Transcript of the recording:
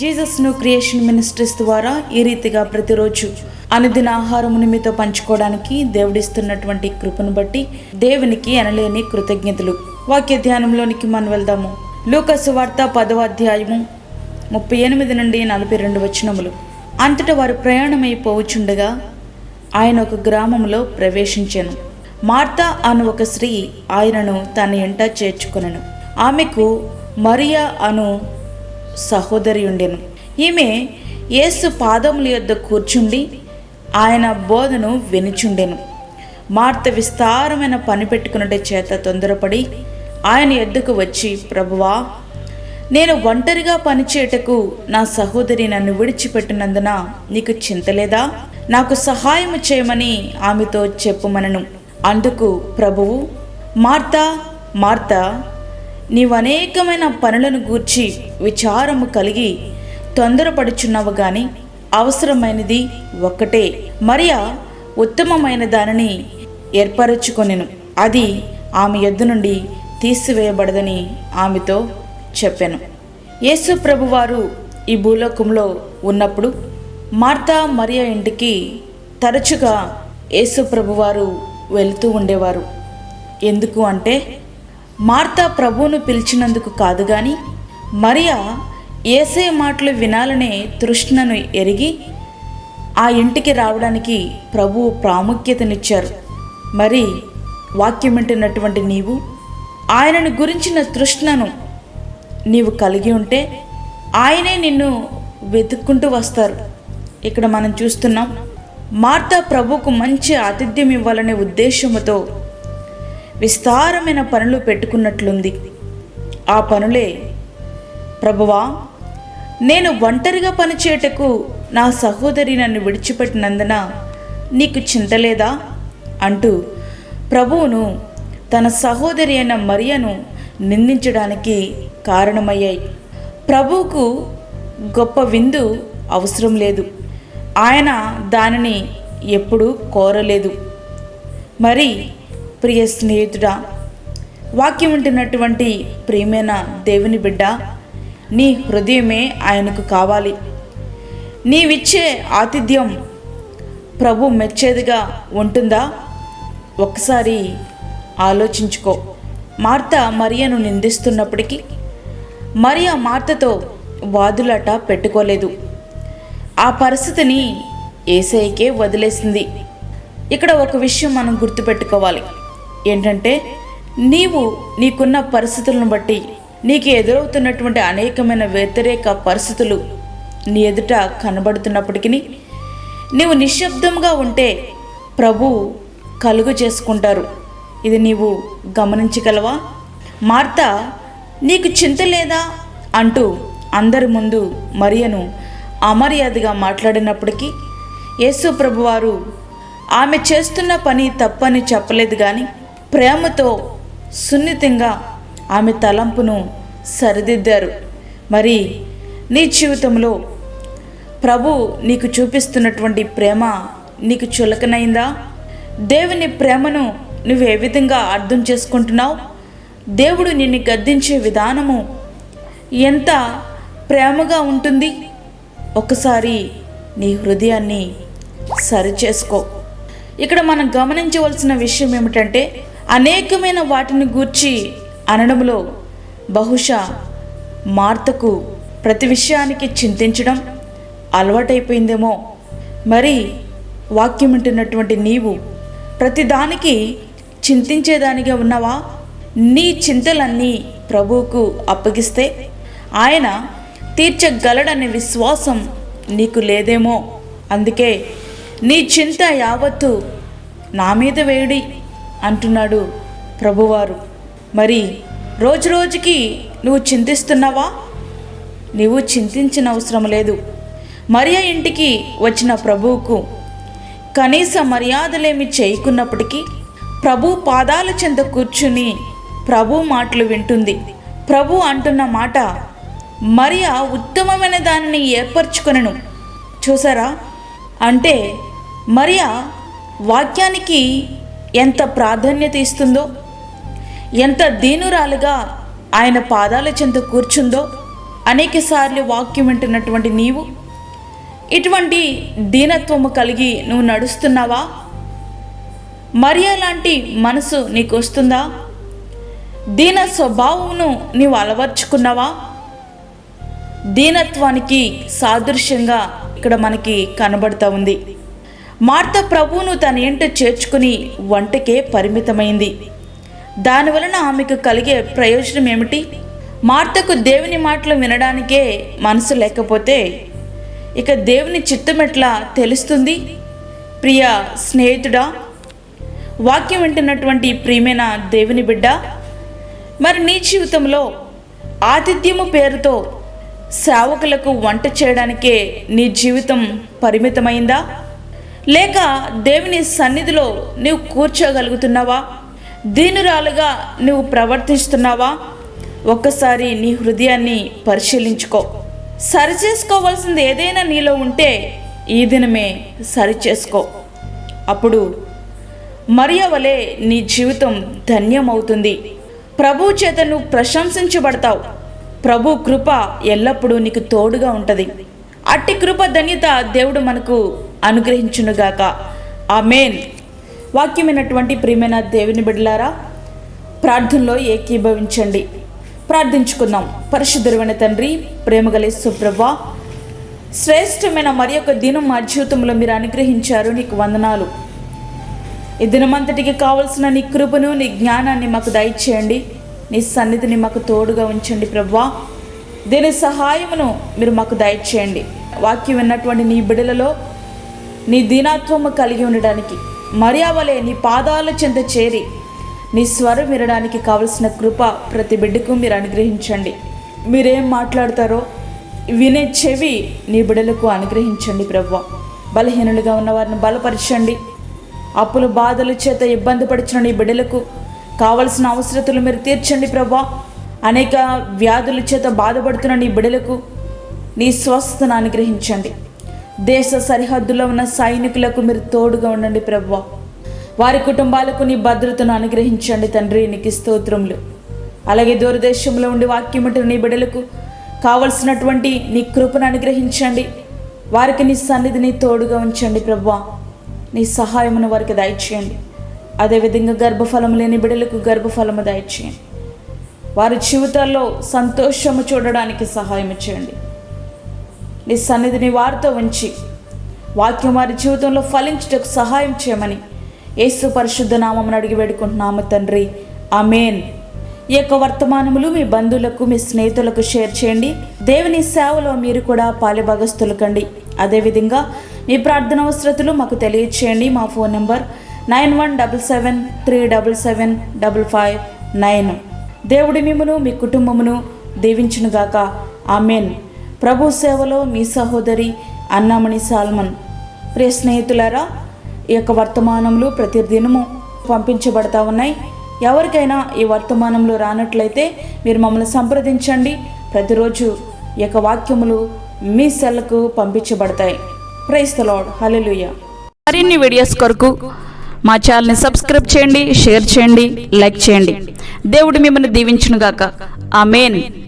Jesus new creation ministries ద్వారా ఈ రీతిగా ప్రతిరోజు అనుదిన ఆహారమును మీతో పంచుకోవడానికి దేవుడిస్తున్నటువంటి కృపను బట్టి దేవునికి అనలేని కృతజ్ఞతలు. వాక్య ధ్యానంలోనికి మనం వెళ్దాము. లూకా సువార్త 10వ అధ్యాయము 38 నుండి 42 వచనములు. అంతటా వారు ప్రయాణమైపోవచుండగా ఆయన ఒక గ్రామంలో ప్రవేశించెను. మార్తా అను ఒక స్త్రీ ఆయనను తన ఇంట చేర్చుకొనెను. ఆమెకు మరియా అను సహోదరి ఉండెను. ఈమె యేసు పాదముల యొద్ద కూర్చుండి ఆయన బోధను వినుచుండెను. మార్త విస్తారమైన పని పెట్టుకున్నట్టు చేత తొందరపడి ఆయన యొద్దకు వచ్చి, ప్రభువా, నేను ఒంటరిగా పనిచేయటకు నా సహోదరి నన్ను విడిచిపెట్టినందున నీకు చింతలేదా? నాకు సహాయము చేయమని ఆమెతో చెప్పుమనను. అందుకు ప్రభువు, మార్తా మార్తా, నీవు అనేకమైన పనులను గూర్చి విచారము కలిగి తొందరపడుచున్నావు గాని అవసరమైనది ఒక్కటే. మరియా ఉత్తమమైన దానిని ఏర్పరచుకొనెను, అది ఆమె యొద్ద నుండి తీసివేయబడదని ఆమెతో చెప్పెను. యేసు ప్రభువారు ఈ భూలోకంలో ఉన్నప్పుడు మార్తా మరియా ఇంటికి తరచుగా యేసు ప్రభువారు వెళుతూ ఉండేవారు. ఎందుకు అంటే మార్తా ప్రభువును పిలిచినందుకు కాదు గాని మరియా యేసయ్య మాటలు వినాలనే తృష్ణను ఎరిగి ఆ ఇంటికి రావడానికి ప్రభువు ప్రాముఖ్యతనిచ్చారు. మరి వాక్యం వింటున్నటువంటి నీవు ఆయనను గురించిన తృష్ణను నీవు కలిగి ఉంటే ఆయనే నిన్ను వెతుక్కుంటూ వస్తారు. ఇక్కడ మనం చూస్తున్నాం, మార్తా ప్రభువుకు మంచి ఆతిథ్యం ఇవ్వాలనే ఉద్దేశముతో విస్తారమైన పనులు పెట్టుకున్నట్లుంది. ఆ పనులే, ప్రభువా, నేను ఒంటరిగా పనిచేయటకు నా సహోదరి నన్ను విడిచిపెట్టినందున నీకు చింతలేదా అంటూ ప్రభువును తన సహోదరి అయిన మరియను నిందించడానికి కారణమయ్యాయి. ప్రభువుకు గొప్ప విందు అవసరం లేదు, ఆయన దానిని ఎప్పుడూ కోరలేదు. మరి ప్రియ స్నేహితుడా, వాక్యం వింటున్నటువంటి ప్రియమైన దేవుని బిడ్డ, నీ హృదయమే ఆయనకు కావాలి. నీవిచ్చే ఆతిథ్యం ప్రభు మెచ్చేదిగా ఉంటుందా? ఒక్కసారి ఆలోచించుకో. మార్తా మరియను నిందిస్తున్నప్పటికీ మరియా మార్తతో వాదులాట పెట్టుకోలేదు. ఆ పరిస్థితిని యేసయ్యకే వదిలేసింది. ఇక్కడ ఒక విషయం మనం గుర్తుపెట్టుకోవాలి. ఏంటంటే, నీకున్న పరిస్థితులను బట్టి నీకు ఎదురవుతున్నటువంటి అనేకమైన వ్యతిరేక పరిస్థితులు నీ ఎదుట కనబడుతున్నప్పటికీ నీవు నిశ్శబ్దంగా ఉంటే ప్రభు కలుగు చేసుకుంటారు. ఇది నీవు గమనించగలవా? మార్తా నీకు చింత లేదా అంటూ అందరి ముందు మరియను అమర్యాదగా మాట్లాడినప్పటికీ యేసు ప్రభువారు ఆమె చేస్తున్న పని తప్పని చెప్పలేదు కానీ ప్రేమతో సున్నితంగా ఆమె తలంపును సరిదిద్దారు. మరి నీ జీవితంలో ప్రభు నీకు చూపిస్తున్నటువంటి ప్రేమ నీకు చులకనైందా? దేవుని ప్రేమను నువ్వు ఏ విధంగా అర్థం చేసుకుంటున్నావు? దేవుడు నిన్ను గద్దించే విధానము ఎంత ప్రేమగా ఉంటుంది? ఒకసారి నీ హృదయాన్ని సరిచేసుకో. ఇక్కడ మనం గమనించవలసిన విషయం ఏమిటంటే, అనేకమైన వాటిని గూర్చి అనడంలో బహుశా మార్తకు ప్రతి విషయానికి చింతించడం అలవాటైపోయిందేమో. మరి వాక్యం వింటున్నటువంటి నీవు ప్రతిదానికి చింతించేదానిగా ఉన్నావా? నీ చింతలన్నీ ప్రభువుకు అప్పగిస్తే ఆయన తీర్చగలడనే విశ్వాసం నీకు లేదేమో. అందుకే నీ చింత యావత్తు నా మీద వేయుడి అంటున్నాడు ప్రభువారు. మరి రోజు రోజుకి నువ్వు చింతిస్తున్నావా? నీవు చింతించిన అవసరం లేదు. మరియా ఇంటికి వచ్చిన ప్రభువుకు కనీస మర్యాదలేమి చేయకున్నప్పటికీ ప్రభు పాదాల చెంత కూర్చుని ప్రభు మాటలు వింటుంది. ప్రభు అంటున్న మాట, మరియా ఉత్తమమైన దానిని ఏర్పరచుకొనెను. చూసారా? అంటే మరియా వాక్యానికి ఎంత ప్రాధాన్యత ఇస్తుందో, ఎంత దీనురాలుగా ఆయన పాదాల చెంత కూర్చుందో అనేకసార్లు వాక్యం వింటున్నటువంటి నీవు ఇటువంటి దీనత్వము కలిగి నువ్వు నడుస్తున్నావా? మరియా లాంటి మనసు నీకు వస్తుందా? దీన స్వభావమును నీవు అలవర్చుకున్నావా? దీనత్వానికి సాదృశ్యంగా ఇక్కడ మనకి కనబడుతూ ఉంది. మార్త ప్రభువును తన ఇంట చేర్చుకుని వంటకే పరిమితమైంది. దానివలన ఆమెకు కలిగే ప్రయోజనం ఏమిటి? మార్తకు దేవుని మాటలు వినడానికే మనసు లేకపోతే ఇక దేవుని చిత్తం ఎట్లా తెలుస్తుంది? ప్రియ స్నేహితుడా, వాక్యం వింటున్నటువంటి ప్రియమైన దేవుని బిడ్డ, మరి నీ జీవితంలో ఆతిథ్యము పేరుతో సేవకులకు వంట చేయడానికే నీ జీవితం పరిమితమైందా? లేక దేవుని సన్నిధిలో నువ్వు కూర్చోగలుగుతున్నావా? దీనురాలుగా నువ్వు ప్రవర్తిస్తున్నావా? ఒక్కసారి నీ హృదయాన్ని పరిశీలించుకో. సరిచేసుకోవాల్సింది ఏదైనా నీలో ఉంటే ఈ దినమే సరిచేసుకో. అప్పుడు మరియా వలె నీ జీవితం ధన్యమవుతుంది. ప్రభు చేత నువ్వు ప్రశంసించబడతావు. ప్రభు కృప ఎల్లప్పుడూ నీకు తోడుగా ఉంటుంది. అట్టి కృప ధన్యత దేవుడు మనకు అనుగ్రహించునుగాక. ఆమేన్. వాక్యమైనటువంటి ప్రియమైన దేవుని బిడ్డలారా, ప్రార్థనలో ఏకీభవించండి. ప్రార్థించుకుందాం. పరిశుద్ధుడైన తండ్రి, ప్రేమగల యేసుప్రభువా, శ్రేష్టమైన మరి యొక్క దినం మా జీవితంలో మీరు అనుగ్రహించారు. నీకు వందనాలు. ఈ దినమంతటికి కావలసిన నీ కృపను, నీ జ్ఞానాన్ని మాకు దయచేయండి. నీ సన్నిధిని మాకు తోడుగా ఉంచండి ప్రభువా. దీని సహాయమును మీరు మాకు దయచేయండి. వాక్యం విన్నటువంటి నీ బిడలలో నీ దీనాత్వము కలిగి ఉండడానికి, మరియా వలె నీ పాదాల చెంత చేరి నీ స్వరం వినడానికి కావలసిన కృప ప్రతి బిడ్డకు మీరు అనుగ్రహించండి. మీరేం మాట్లాడతారో వినే చెవి నీ బిడ్డలకు అనుగ్రహించండి ప్రభువా. బలహీనులుగా ఉన్న వారిని బలపరచండి. అప్పుల బాధల చేత ఇబ్బంది పడిచిన నీ బిడ్డలకు కావలసిన అవసరతలు మీరు తీర్చండి ప్రభువా. అనేక వ్యాధుల చేత బాధపడుతున్న నీ బిడ్డలకు నీ స్వస్థతను అనుగ్రహించండి. దేశ సరిహద్దులో ఉన్న సైనికులకు మీరు తోడుగా ఉండండి ప్రభువా. వారి కుటుంబాలకు నీ భద్రతను అనుగ్రహించండి తండ్రి. నీకు స్తోత్రములు. అలాగే దూరదేశంలో ఉండి వాక్యం వింటున్న నీ బిడ్డలకు కావలసినటువంటి నీ కృపను అనుగ్రహించండి. వారికి నీ సన్నిధిని తోడుగా ఉంచండి ప్రభువా. నీ సహాయమును వారికి దయచేయండి. అదేవిధంగా గర్భఫలము లేని బిడ్డలకు గర్భఫలము దయచేయండి. వారి జీవితాల్లో సంతోషము చూడడానికి సహాయం చేయండి. నీ సన్నిధిని వారితో ఉంచి వాక్యం వారి జీవితంలో ఫలించుటకు సహాయం చేయమని యేసు పరిశుద్ధ నామమున అడిగి వేడుకుంటున్నాము తండ్రి. ఆమేన్. ఈ యొక్క వర్తమానములు మీ బంధువులకు, మీ స్నేహితులకు షేర్ చేయండి. దేవుని సేవలో మీరు కూడా పాలుభాగస్తులు కండి. అదేవిధంగా మీ ప్రార్థన అవసరతలు మాకు తెలియచేయండి. మా ఫోన్ నెంబర్ 9177377559. దేవుడి మిమ్మును మీ కుటుంబమును దీవించునుగాక. ఆమేన్. ప్రభు సేవలో మీ సహోదరి అన్నామణి సాల్మన్. ప్రియ స్నేహితులారా, ఈ యొక్క వర్తమానములు ప్రతిదినము పంపించబడతా ఉన్నాయి. ఎవరికైనా ఈ వర్తమానంలో రానట్లయితే మీరు మమ్మల్ని సంప్రదించండి. ప్రతిరోజు ఈ యొక్క వాక్యములు మీ సెల్లకు పంపించబడతాయి. Praise the Lord. హల్లెలూయా. మరిన్ని వీడియోస్ కొరకు మా ఛానల్ని సబ్స్క్రైబ్ చేయండి, షేర్ చేయండి, లైక్ చేయండి. దేవుడు మిమ్మల్ని దీవించునుగాక. ఆమేన్.